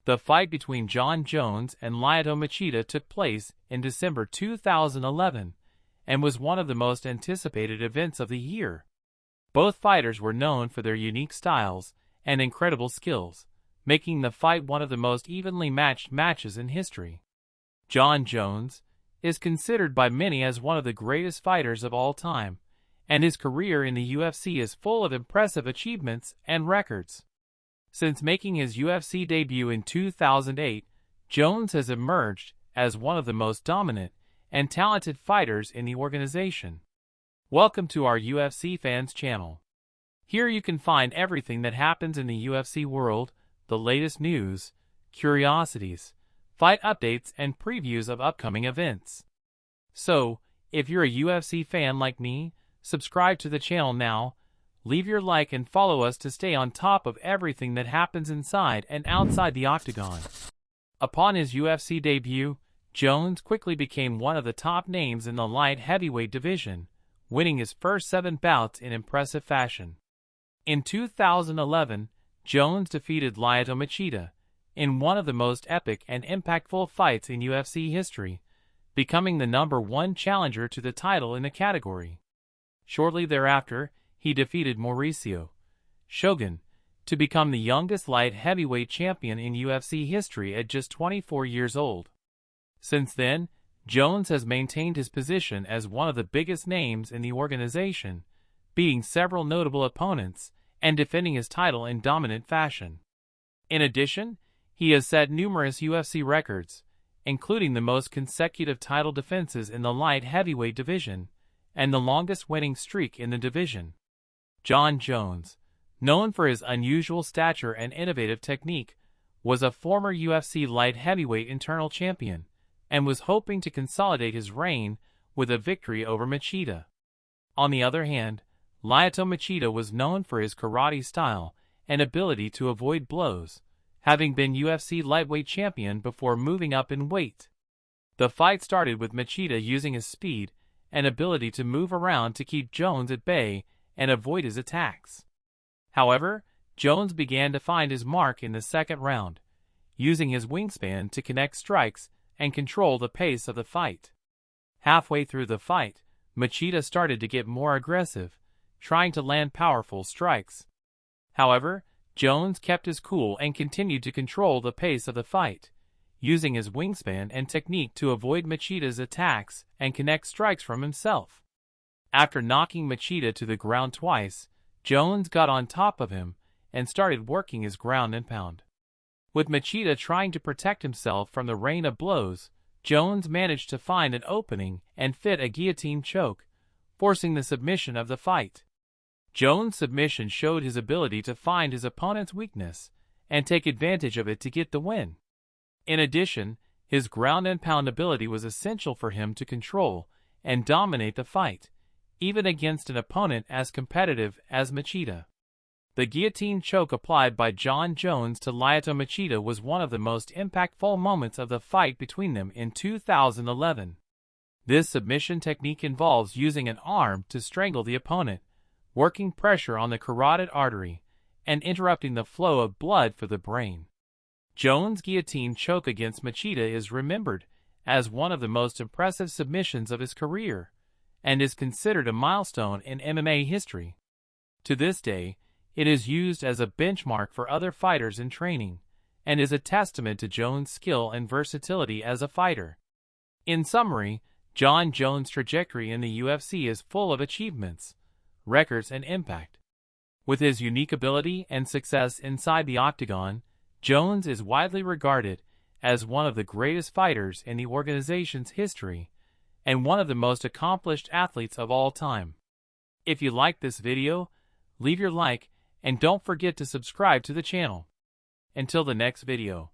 The fight between Jon Jones and Lyoto Machida took place in December 2011 and was one of the most anticipated events of the year. Both fighters were known for their unique styles and incredible skills, making the fight one of the most evenly matched matches in history. Jon Jones is considered by many as one of the greatest fighters of all time, and his career in the UFC is full of impressive achievements and records. Since making his UFC debut in 2008, Jones has emerged as one of the most dominant and talented fighters in the organization. Welcome to our UFC Fans channel. Here you can find everything that happens in the UFC world, the latest news, curiosities, fight updates, and previews of upcoming events. So, if you're a UFC fan like me, subscribe to the channel now, leave your like and follow us to stay on top of everything that happens inside and outside the octagon. Upon his UFC debut, Jones quickly became one of the top names in the light heavyweight division, winning his first 7 bouts in impressive fashion. In 2011, Jones defeated Lyoto Machida in one of the most epic and impactful fights in UFC history, becoming the #1 challenger to the title in the category. Shortly thereafter, he defeated Mauricio Shogun to become the youngest light heavyweight champion in UFC history at just 24 years old. Since then, Jones has maintained his position as one of the biggest names in the organization, beating several notable opponents and defending his title in dominant fashion. In addition, he has set numerous UFC records, including the most consecutive title defenses in the light heavyweight division and the longest winning streak in the division. Jon Jones, known for his unusual stature and innovative technique, was a former UFC light heavyweight internal champion and was hoping to consolidate his reign with a victory over Machida. On the other hand, Lyoto Machida was known for his karate style and ability to avoid blows, having been UFC lightweight champion before moving up in weight. The fight started with Machida using his speed and ability to move around to keep Jones at bay and avoid his attacks. However, Jones began to find his mark in the second round, using his wingspan to connect strikes and control the pace of the fight. Halfway through the fight, Machida started to get more aggressive, trying to land powerful strikes. However, Jones kept his cool and continued to control the pace of the fight, using his wingspan and technique to avoid Machida's attacks and connect strikes from himself. After knocking Machida to the ground twice, Jones got on top of him and started working his ground and pound. With Machida trying to protect himself from the rain of blows, Jones managed to find an opening and fit a guillotine choke, forcing the submission of the fight. Jones' submission showed his ability to find his opponent's weakness and take advantage of it to get the win. In addition, his ground and pound ability was essential for him to control and dominate the fight, even against an opponent as competitive as Machida. The guillotine choke applied by Jon Jones to Lyoto Machida was one of the most impactful moments of the fight between them in 2011. This submission technique involves using an arm to strangle the opponent, working pressure on the carotid artery, and interrupting the flow of blood for the brain. Jones' guillotine choke against Machida is remembered as one of the most impressive submissions of his career, and is considered a milestone in MMA history. To this day, it is used as a benchmark for other fighters in training, and is a testament to Jones' skill and versatility as a fighter. In summary, Jon Jones' trajectory in the UFC is full of achievements, records, and impact. With his unique ability and success inside the octagon, Jones is widely regarded as one of the greatest fighters in the organization's history and one of the most accomplished athletes of all time. If you liked this video, leave your like and don't forget to subscribe to the channel. Until the next video.